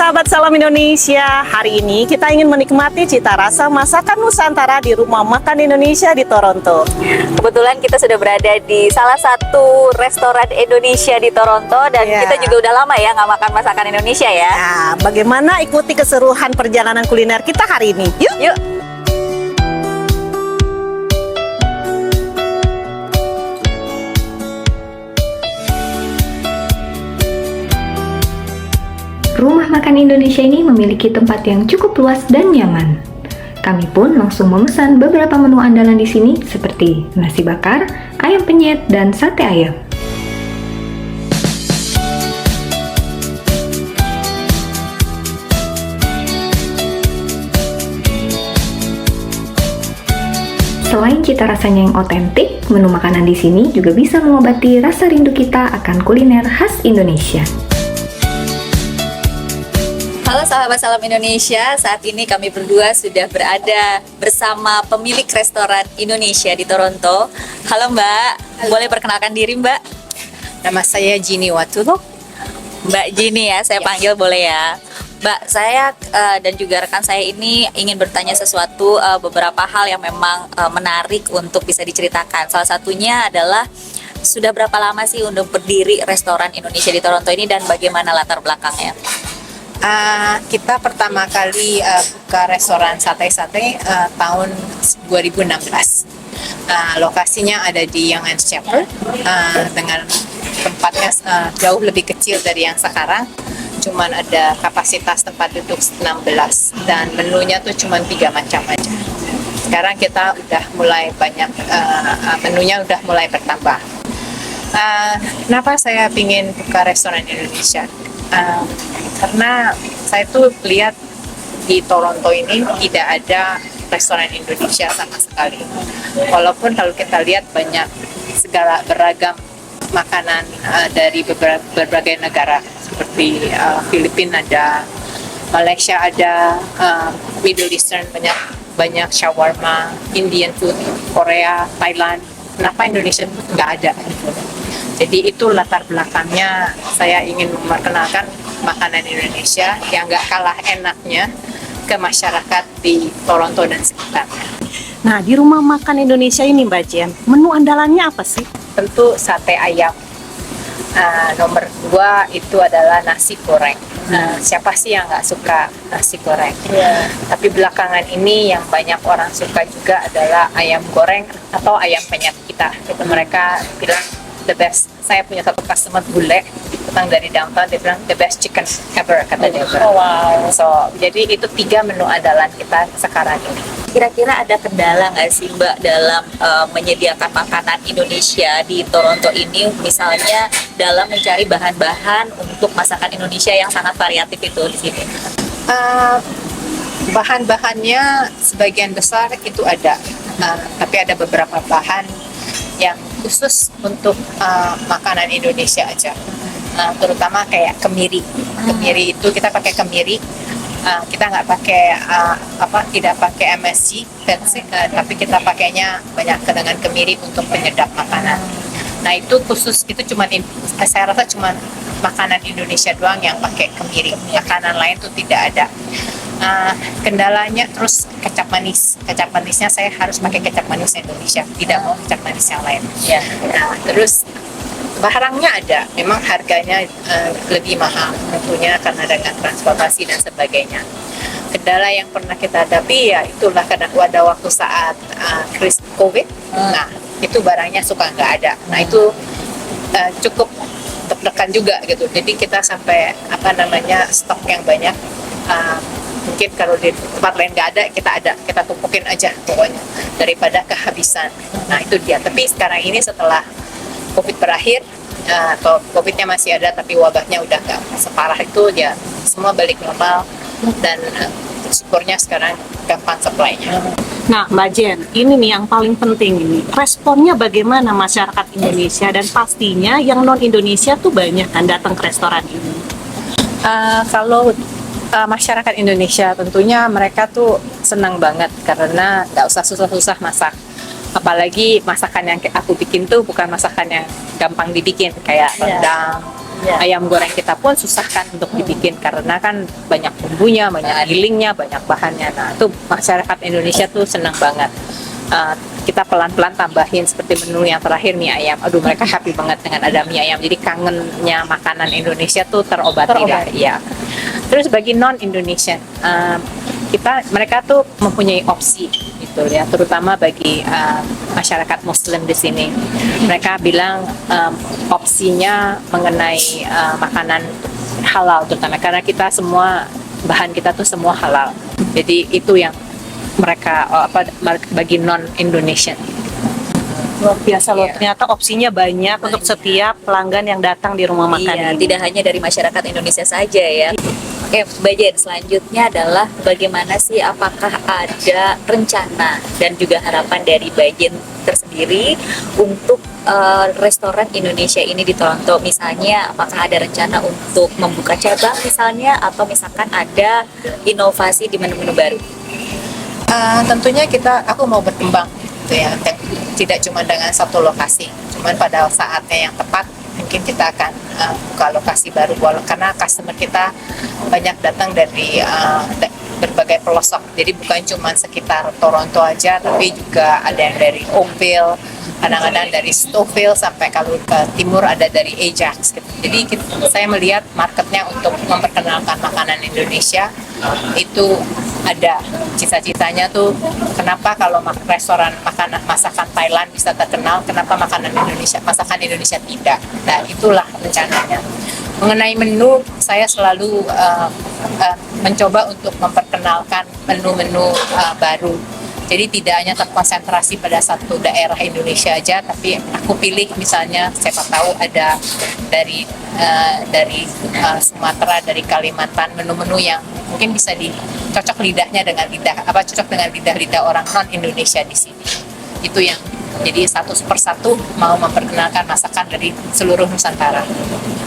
sahabat Salam Indonesia, hari ini kita ingin menikmati cita rasa masakan Nusantara di Rumah Makan Indonesia di Toronto. Kebetulan kita sudah berada di salah satu restoran Indonesia di Toronto dan kita juga udah lama ya nggak makan masakan Indonesia ya. Nah, bagaimana ikuti keseruan perjalanan kuliner kita hari ini? Yuk! Yuk! Rumah Makan Indonesia ini memiliki tempat yang cukup luas dan nyaman. Kami pun langsung memesan beberapa menu andalan di sini seperti nasi bakar, ayam penyet, dan sate ayam. Selain cita rasanya yang otentik, menu makanan di sini juga bisa mengobati rasa rindu kita akan kuliner khas Indonesia. Halo sahabat Salam Indonesia, saat ini kami berdua sudah berada bersama pemilik restoran Indonesia di Toronto. Halo Mbak, boleh perkenalkan diri Mbak? Nama saya Ginny Watulo. Mbak Ginny ya, saya panggil boleh ya. Mbak, saya dan juga rekan saya ini ingin bertanya sesuatu, beberapa hal yang memang menarik untuk bisa diceritakan. Salah satunya adalah sudah berapa lama sih untuk berdiri restoran Indonesia di Toronto ini dan bagaimana latar belakangnya? Kita pertama kali buka restoran sate-sate tahun 2016. Lokasinya ada di Yonge and Sheppard dengan tempatnya jauh lebih kecil dari yang sekarang. Cuman ada kapasitas tempat duduk 16 dan menunya tuh cuma 3 macam aja. Sekarang kita udah mulai banyak, menunya udah mulai bertambah. Kenapa saya ingin buka restoran Indonesia? Karena saya tuh lihat di Toronto ini tidak ada restoran Indonesia sama sekali. Walaupun kalau kita lihat banyak segala beragam makanan dari berbagai negara seperti Filipina ada, Malaysia ada, Middle Eastern banyak shawarma, Indian food, Korea, Thailand. Kenapa Indonesia nggak ada? Jadi itu latar belakangnya saya ingin memperkenalkan makanan Indonesia yang nggak kalah enaknya ke masyarakat di Toronto dan sekitarnya. Nah, di Rumah Makan Indonesia ini Mbak Jen, menu andalannya apa sih? Tentu sate ayam. Nomor 2 itu adalah nasi goreng. Siapa sih yang nggak suka nasi goreng? Tapi belakangan ini yang banyak orang suka juga adalah ayam goreng atau ayam penyet kita. Itu mereka bilang the best. Saya punya satu customer bule datang dari downtown, dia bilang the best chicken ever, kata dia. Oh, wow. So jadi itu 3 menu andalan kita sekarang ini. Kira-kira ada kendala nggak sih Mbak dalam menyediakan makanan Indonesia di Toronto ini, misalnya dalam mencari bahan-bahan untuk masakan Indonesia yang sangat variatif itu di sini? Bahan-bahannya sebagian besar itu ada, tapi ada beberapa bahan yang khusus untuk makanan Indonesia aja, terutama kayak kemiri. Kemiri itu kita pakai kemiri, kita nggak pakai tidak pakai MSG, tapi kita pakainya banyak dengan kemiri untuk penyedap makanan. Nah itu khusus, itu saya rasa cuma makanan Indonesia doang yang pakai kemiri. Makanan lain tuh tidak ada. Kendalanya terus kecap manis. Kecap manisnya saya harus pakai kecap manis Indonesia, tidak mau kecap manis yang lain. Nah, terus barangnya ada, memang harganya lebih mahal tentunya karena dengan transportasi dan sebagainya. Kendala yang pernah kita hadapi ya itulah karena ada waktu saat COVID. Nah itu barangnya suka nggak ada. Nah itu cukup deg-degan juga gitu. Jadi kita sampai stok yang banyak. Mungkin kalau di tempat lain nggak ada, kita tumpukin aja pokoknya daripada kehabisan. Nah itu dia. Tapi sekarang ini setelah COVID berakhir, atau COVID-nya masih ada tapi wabahnya udah nggak separah itu, ya semua balik normal dan syukurnya sekarang gampang supply-nya. Nah, Mbak Jen, ini nih yang paling penting ini. Responnya bagaimana masyarakat Indonesia dan pastinya yang non-Indonesia tuh banyak kan datang ke restoran ini? Kalau masyarakat Indonesia tentunya mereka tuh senang banget karena nggak usah susah-susah masak. Apalagi masakan yang aku bikin tuh bukan masakan yang gampang dibikin kayak rendang, Ya. Ayam goreng kita pun susah kan untuk dibikin karena kan banyak bumbunya, banyak gilingnya, banyak bahannya. Nah, itu masyarakat Indonesia tuh senang banget. Kita pelan-pelan tambahin seperti menu yang terakhir mie ayam. Aduh, mereka happy banget dengan ada mie ayam. Jadi kangennya makanan Indonesia tuh terobati. Ya. Terus bagi non Indonesian, mereka tuh mempunyai opsi gitu ya, terutama bagi masyarakat Muslim di sini. Mereka bilang opsinya mengenai makanan halal terutama karena kita semua bahan kita tuh semua halal. Jadi itu yang mereka bagi non Indonesian. Luar biasa loh, Iya. ternyata opsinya banyak untuk setiap pelanggan yang datang di rumah makan Iya, ini. tidak hanya dari masyarakat Indonesia saja ya. Oke, Mbak Jen, selanjutnya adalah bagaimana sih, apakah ada rencana dan juga harapan dari Mbak Jen tersendiri untuk restoran Indonesia ini di Toronto? Misalnya, apakah ada rencana untuk membuka cabang misalnya, atau misalkan ada inovasi di menu-menu baru? Tentunya aku mau berkembang gitu ya, tidak cuma dengan satu lokasi, cuman pada saatnya yang tepat mungkin kita akan buka lokasi baru karena customer kita banyak datang dari berbagai pelosok, jadi bukan cuma sekitar Toronto aja, tapi juga ada yang dari Oakville, kadang-kadang dari Stouffville, sampai kalau ke timur ada dari Ajax gitu. Jadi saya melihat marketnya untuk memperkenalkan makanan Indonesia itu ada. Cita-citanya tuh kenapa kalau restoran masakan Thailand bisa terkenal, kenapa masakan Indonesia tidak. Nah, itulah rencananya. Mengenai menu, saya selalu mencoba untuk memperkenalkan menu-menu baru. Jadi tidak hanya terkonsentrasi pada satu daerah Indonesia aja, tapi aku pilih misalnya siapa tahu ada dari Sumatera, dari Kalimantan, menu-menu yang mungkin bisa cocok lidahnya dengan cocok dengan lidah orang non Indonesia di sini. Itu yang jadi satu persatu mau memperkenalkan masakan dari seluruh Nusantara.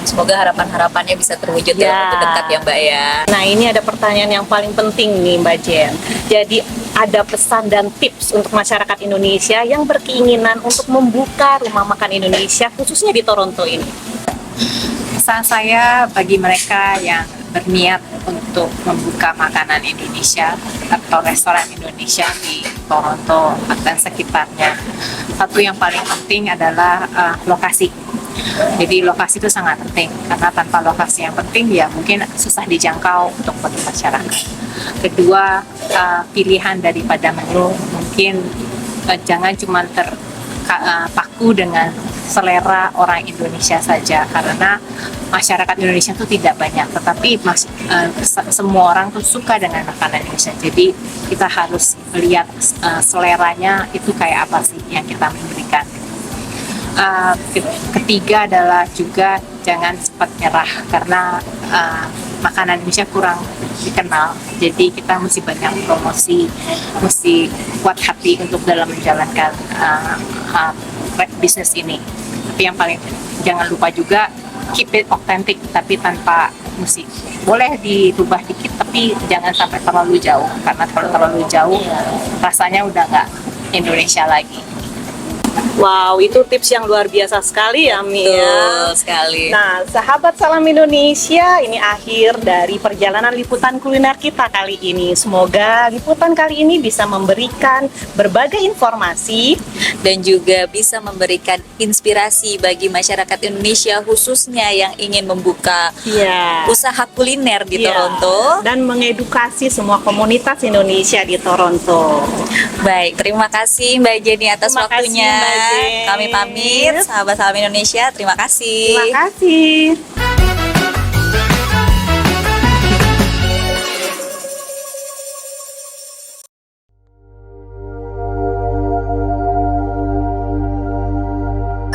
Semoga harapan-harapannya bisa terwujud dalam Ya. waktu dekat ya Mbak ya. Nah, ini ada pertanyaan yang paling penting nih Mbak Jen. Jadi ada pesan dan tips untuk masyarakat Indonesia yang berkeinginan untuk membuka rumah makan Indonesia khususnya di Toronto ini. Pesan saya bagi mereka yang berniat untuk membuka makanan Indonesia atau restoran Indonesia di Toronto dan sekitarnya, satu yang paling penting adalah lokasi. Jadi lokasi itu sangat penting karena tanpa lokasi yang penting ya mungkin susah dijangkau untuk bagi masyarakat. Kedua, pilihan daripada menu mungkin jangan cuma terpaku dengan selera orang Indonesia saja karena masyarakat Indonesia itu tidak banyak, tetapi semua orang tuh suka dengan makanan Indonesia. Jadi kita harus lihat seleranya itu kayak apa sih yang kita memberikan. Ketiga adalah juga jangan cepat nyerah karena makanan Indonesia kurang dikenal, jadi kita mesti banyak promosi, mesti kuat hati untuk dalam menjalankan bisnis ini. Tapi yang paling jangan lupa juga keep it authentic, tapi tanpa musik. Boleh dirubah dikit tapi jangan sampai terlalu jauh karena kalau terlalu jauh rasanya udah nggak Indonesia lagi. Wow, itu tips yang luar biasa sekali ya Mi ya. Betul sekali. Nah, sahabat Salam Indonesia, ini akhir dari perjalanan liputan kuliner kita kali ini. Semoga liputan kali ini bisa memberikan berbagai informasi Dan juga bisa memberikan inspirasi bagi masyarakat Indonesia khususnya yang ingin membuka ya, usaha kuliner di ya, Toronto. dan mengedukasi semua komunitas Indonesia di Toronto. Baik, terima kasih Mbak Jenny atas Terima kasih, waktunya. Mbak Jen. Kami pamit, sahabat Salam Indonesia. Terima kasih. Terima kasih.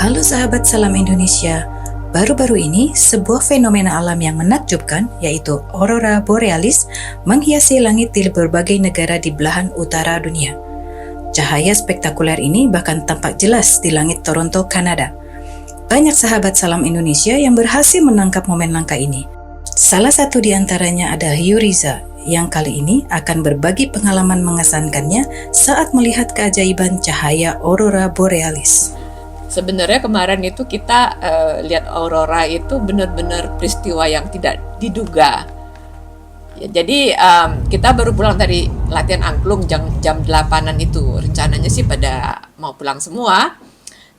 Halo sahabat Salam Indonesia. Baru-baru ini, sebuah fenomena alam yang menakjubkan, yaitu Aurora Borealis, menghiasi langit di berbagai negara di belahan utara dunia. Cahaya spektakuler ini bahkan tampak jelas di langit Toronto, Kanada. Banyak sahabat Salam Indonesia yang berhasil menangkap momen langka ini. Salah satu di antaranya ada Hiu Riza, yang kali ini akan berbagi pengalaman mengesankannya saat melihat keajaiban cahaya Aurora Borealis. Sebenarnya kemarin itu kita lihat aurora itu benar-benar peristiwa yang tidak diduga. Ya, jadi kita baru pulang dari latihan angklung jam 8-an itu. Rencananya sih pada mau pulang semua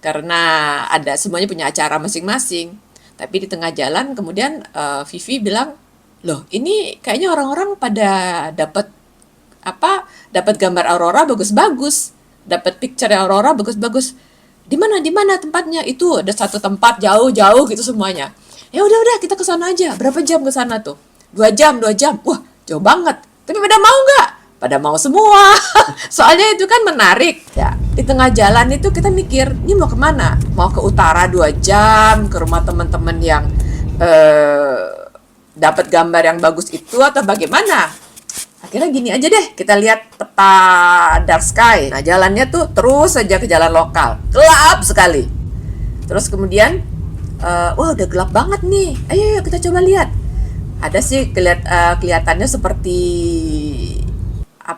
karena semuanya punya acara masing-masing. Tapi di tengah jalan kemudian Vivi bilang, "Loh, ini kayaknya orang-orang pada dapat gambar aurora bagus-bagus, dapat picture aurora bagus-bagus. Di mana tempatnya?" Itu ada satu tempat jauh-jauh gitu semuanya. Ya udah kita ke sana aja. Berapa jam ke sana tuh? 2 jam. Wah, jauh banget. Tapi pada mau nggak? Pada mau semua. Soalnya itu kan menarik. Ya, di tengah jalan itu kita mikir, ini mau kemana? Mau ke utara 2 jam, ke rumah teman-teman yang dapat gambar yang bagus itu atau bagaimana? Akhirnya gini aja deh, kita lihat peta dark sky. Nah, jalannya tuh terus saja ke jalan lokal. Gelap sekali. Terus kemudian, wah udah gelap banget nih. Ayo kita coba lihat. Ada sih kelihatannya seperti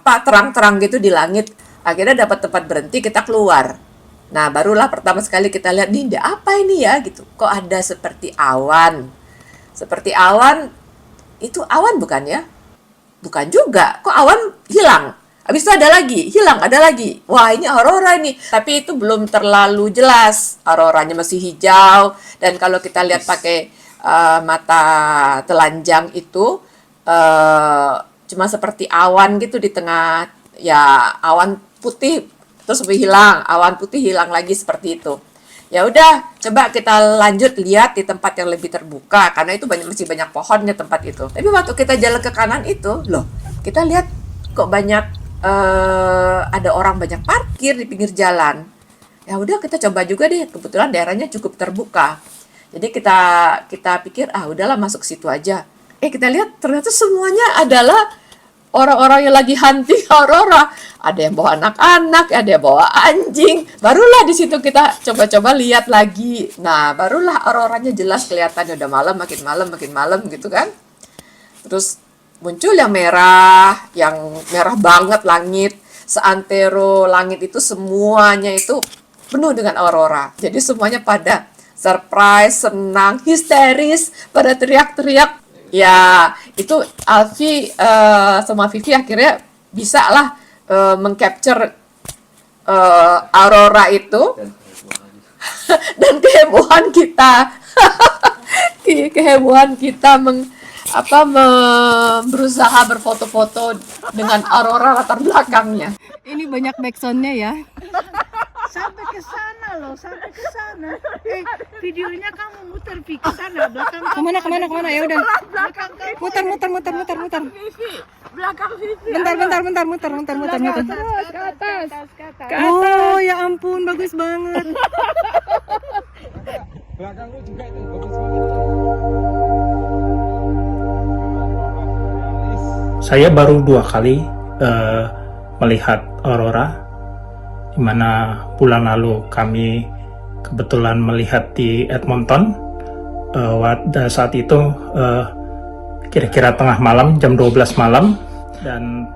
terang-terang gitu di langit. Akhirnya dapat tempat berhenti, kita keluar. Nah, barulah pertama sekali kita lihat, nih apa ini ya gitu. Kok ada seperti awan. Seperti awan, itu awan bukan ya? Bukan juga, kok awan hilang. Habis itu ada lagi, hilang, ada lagi. Wah, ini aurora nih. Tapi itu belum terlalu jelas. Auroranya masih hijau. Dan kalau kita lihat pakai mata telanjang itu cuma seperti awan gitu di tengah, ya awan putih terus hilang, awan putih hilang lagi seperti itu. Ya udah, coba kita lanjut lihat di tempat yang lebih terbuka karena itu masih banyak pohonnya tempat itu. Tapi waktu kita jalan ke kanan itu, loh, kita lihat kok banyak ada orang banyak parkir di pinggir jalan. Ya udah, kita coba juga deh, kebetulan daerahnya cukup terbuka. Jadi kita pikir, udahlah masuk situ aja. Kita lihat ternyata semuanya adalah orang-orang yang lagi hunting aurora. Ada yang bawa anak-anak, ada yang bawa anjing. Barulah di situ kita coba-coba lihat lagi. Nah, barulah auroranya jelas kelihatan. Udah malam, makin malam gitu kan. Terus muncul yang merah banget langit. Seantero langit itu semuanya itu penuh dengan aurora. Jadi semuanya pada surprise, senang, histeris, pada teriak-teriak. Ya, itu Alfi sama Vivi akhirnya bisa lah mengcapture aurora itu dan kehebohan kita. Kehebohan kita berusaha berfoto-foto dengan aurora latar belakangnya. Ini banyak backsoundnya ya. Sampai ke sana loh, sampai ke sana. Videonya kamu muter ke sana, belakang kamu. Kemana? Ya udah. Belakang kamu. Muter. Belakang Vivi. Bentar. Ke atas. Oh, ya ampun, bagus banget. Belakangku juga itu bagus banget. Saya baru 2 kali melihat aurora, di mana bulan lalu kami kebetulan melihat di Edmonton. Saat itu kira-kira tengah malam, jam 12 malam, dan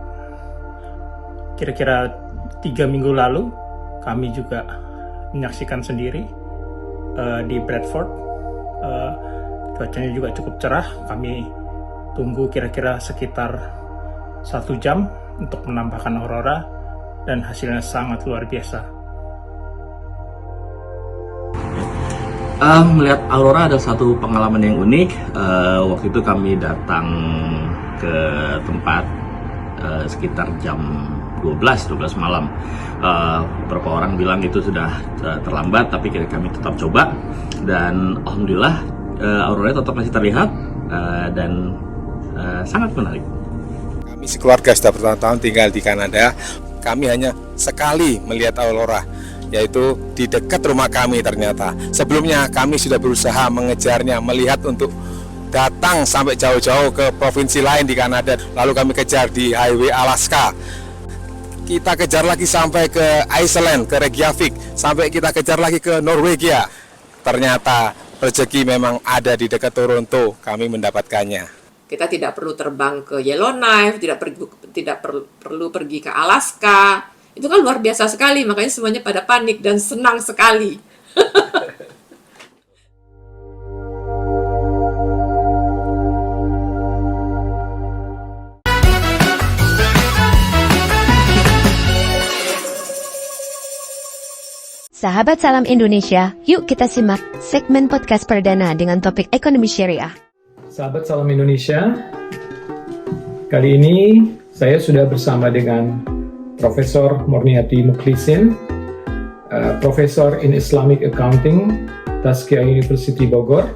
kira-kira 3 minggu lalu kami juga menyaksikan sendiri di Bradford. Cuacanya juga cukup cerah. Kami tunggu kira-kira sekitar 1 jam untuk menambahkan aurora, dan hasilnya sangat luar biasa. Melihat aurora ada satu pengalaman yang unik. Waktu itu kami datang ke tempat sekitar jam 12 malam. Beberapa orang bilang itu sudah terlambat, tapi kami tetap coba, dan alhamdulillah aurora tetap masih terlihat dan sangat menarik. Kami sekeluarga sudah bertahun-tahun tinggal di Kanada. Kami hanya sekali melihat aurora, yaitu di dekat rumah kami ternyata. Sebelumnya kami sudah berusaha mengejarnya, melihat untuk datang sampai jauh-jauh ke provinsi lain di Kanada. Lalu kami kejar di highway Alaska. Kita kejar lagi sampai ke Iceland, ke Reykjavik, sampai kita kejar lagi ke Norwegia. Ternyata rezeki memang ada di dekat Toronto, kami mendapatkannya. Kita tidak perlu terbang ke Yellowknife, tidak perlu pergi ke Alaska. Itu kan luar biasa sekali, makanya semuanya pada panik dan senang sekali. Sahabat Salam Indonesia, yuk kita simak segmen podcast perdana dengan topik ekonomi syariah. Sahabat Salam Indonesia, kali ini saya sudah bersama dengan Profesor Murniati Mukhlisin, Profesor in Islamic Accounting, Tazkiyah University Bogor,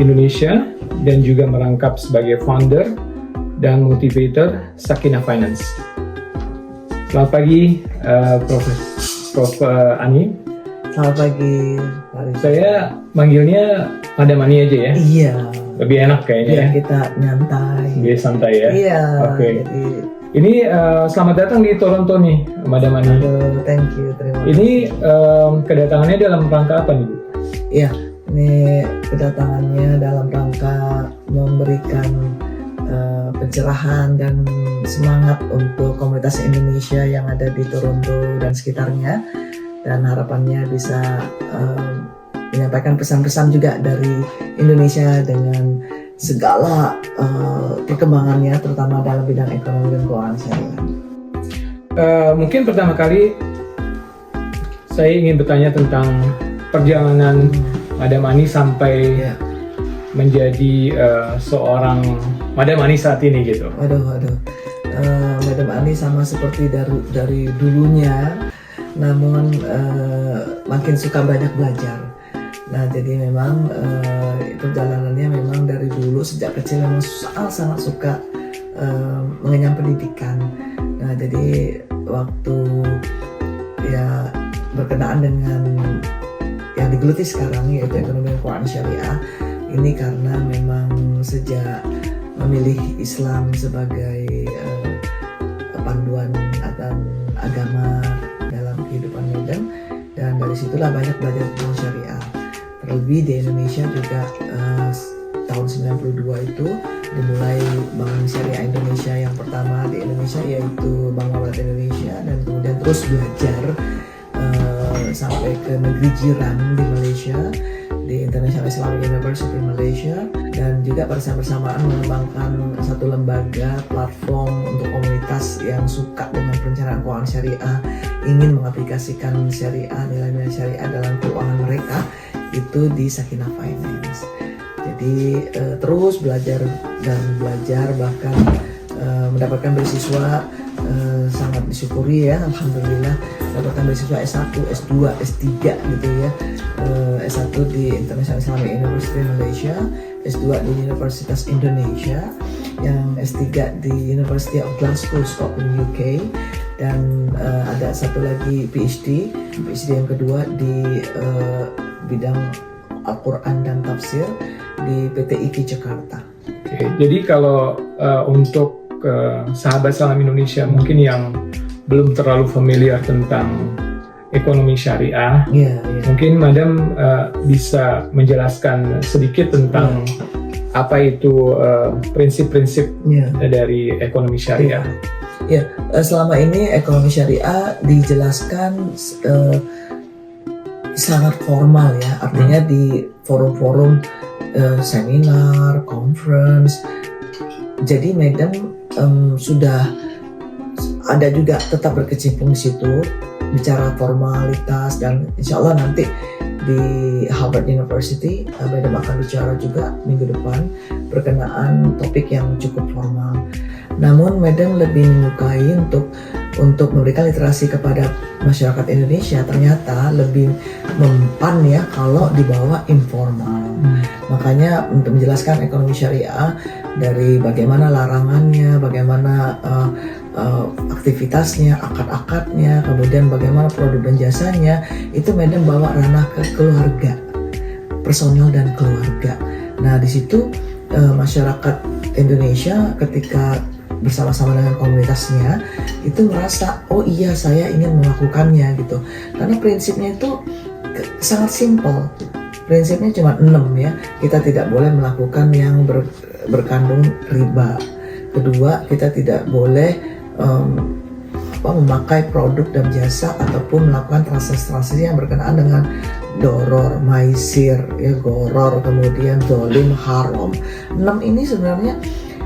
Indonesia, dan juga merangkap sebagai founder dan motivator Sakinah Finance. Selamat pagi, Prof. Ani. Selamat pagi, Pak Rizky. Saya manggilnya Madam Ani aja ya? Iya. Lebih enak kayaknya Biar ya? kita nyantai. Lebih santai ya? Iya. Oke. Jadi, ini selamat datang di Toronto nih, Madam Ani. aduh, thank you, terima kasih. Ini kedatangannya dalam rangka apa nih, Bu? Iya, ini kedatangannya dalam rangka memberikan pencerahan dan semangat untuk komunitas Indonesia yang ada di Toronto dan sekitarnya, dan harapannya bisa menyampaikan pesan-pesan juga dari Indonesia dengan segala perkembangannya, terutama dalam bidang ekonomi dan keuangan syariah. Mungkin pertama kali saya ingin bertanya tentang perjalanan Madam Ani sampai menjadi seorang Madam Ani saat ini gitu. Waduh. Madam Ani sama seperti dari dulunya, namun makin suka banyak belajar. Nah, jadi memang perjalanannya memang dari dulu sejak kecil memang sangat suka mengenyam pendidikan. Nah, jadi waktu ya berkenaan dengan yang digeluti sekarang yaitu ekonomi dan keuangan syariah, ini karena memang sejak memilih Islam sebagai panduan dan agama dalam kehidupan modern, dan dari situlah banyak belajar tentang syariah. Terlebih di Indonesia juga tahun 92 itu dimulai Bank Syariah Indonesia yang pertama di Indonesia, yaitu Bank Muamalat Indonesia, dan kemudian terus belajar sampai ke negeri jiran di Malaysia, di International Islamic University Malaysia, dan juga bersamaan mengembangkan satu lembaga platform untuk komunitas yang suka dengan perencanaan keuangan syariah, ingin mengaplikasikan syariah, nilai-nilai syariah dalam keuangan mereka, itu di Sakinah Finance. Jadi terus belajar dan belajar, bahkan mendapatkan beasiswa, sangat disyukuri ya, alhamdulillah, mendapatkan beasiswa S1, S2, S3 gitu ya. S1 di International Islamic University Malaysia, S2 di Universitas Indonesia, yang S3 di University of Glasgow, Scotland, UK, dan ada satu lagi PhD yang kedua di bidang Al-Quran dan Tafsir di PT IKI Jakarta. Oke, jadi kalau untuk sahabat Salam Indonesia mungkin yang belum terlalu familiar tentang ekonomi syariah, mungkin Madam bisa menjelaskan sedikit tentang apa itu prinsip-prinsip dari ekonomi syariah. Ya, selama ini ekonomi syariah dijelaskan sangat formal ya, artinya di forum-forum seminar, conference. Jadi Madam sudah ada juga tetap berkecimpung di situ, bicara formalitas, dan insya Allah nanti di Harvard University Madam akan bicara juga minggu depan berkenaan topik yang cukup formal. Namun Madam lebih menyukai untuk memberikan literasi kepada masyarakat Indonesia, ternyata lebih mempan ya kalau dibawa informal. Makanya untuk menjelaskan ekonomi syariah dari bagaimana larangannya, bagaimana aktivitasnya, akad-akadnya, kemudian bagaimana produk dan jasanya, itu Madam bawa ranah ke keluarga, personal dan keluarga. Nah di situ masyarakat Indonesia ketika bersama-sama dengan komunitasnya itu merasa, oh iya saya ingin melakukannya gitu, karena prinsipnya itu sangat simpel. Prinsipnya cuma 6 ya, kita tidak boleh melakukan yang berkandung riba. Kedua, kita tidak boleh memakai produk dan jasa ataupun melakukan transaksi yang berkenaan dengan doror, maisir, ya, goror, kemudian dolim, haram. 6 ini sebenarnya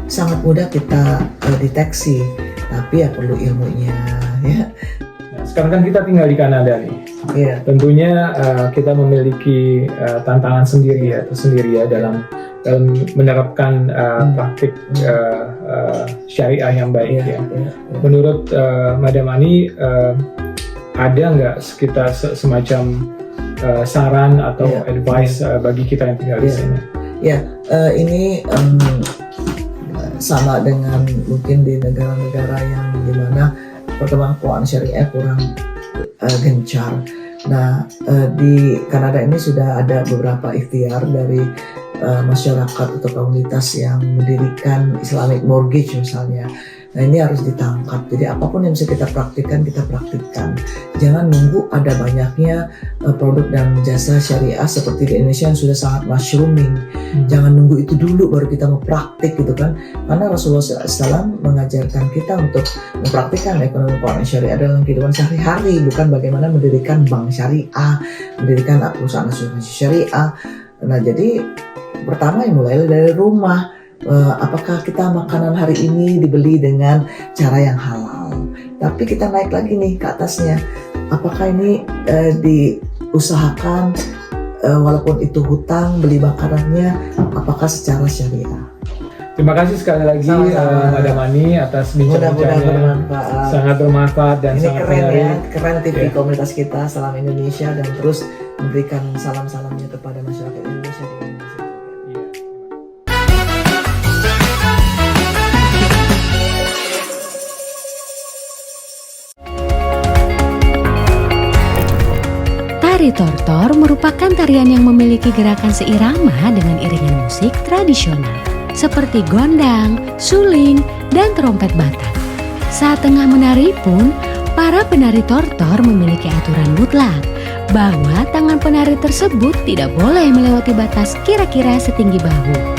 sangat mudah kita deteksi, tapi ya perlu ilmunya, ya. Nah, sekarang kan kita tinggal di Kanada nih. Iya. Tentunya kita memiliki tantangan sendiri ya dalam menerapkan praktik syariah yang baik ya. Menurut Madam Ani, ada nggak sekitar semacam saran atau advice bagi kita yang tinggal di sini? Ya, ini sama dengan mungkin di negara-negara yang dimana perkembangan keuangan syariah kurang gencar. Nah, di Kanada ini sudah ada beberapa ikhtiar dari masyarakat atau komunitas yang mendirikan Islamic mortgage misalnya. Nah, ini harus ditangkap. Jadi apapun yang bisa kita praktikkan, kita praktikkan. Jangan nunggu ada banyaknya produk dan jasa syariah seperti di Indonesia yang sudah sangat mushrooming. Jangan nunggu itu dulu baru kita mau praktik gitu kan. Karena Rasulullah SAW mengajarkan kita untuk mempraktikkan ekonomi keuangan syariah dalam kehidupan sehari-hari, bukan bagaimana mendirikan bank syariah, mendirikan perusahaan asuransi syariah. Nah, jadi pertama mulai dari rumah. Apakah kita makanan hari ini dibeli dengan cara yang halal? Tapi kita naik lagi nih ke atasnya. Apakah ini diusahakan walaupun itu hutang beli makanannya, apakah secara syariah? Terima kasih sekali lagi Madam Ani atas bincang-bincangnya. Sangat bermanfaat dan ini sangat keren menarik. ya, keren TV komunitas kita. Salam Indonesia dan terus memberikan salam-salamnya kepada masyarakat Indonesia. Tari tortor merupakan tarian yang memiliki gerakan seirama dengan iringan musik tradisional seperti gondang, suling, dan trompet Batak. Saat tengah menari pun, para penari tortor memiliki aturan mutlak bahwa tangan penari tersebut tidak boleh melewati batas kira-kira setinggi bahu.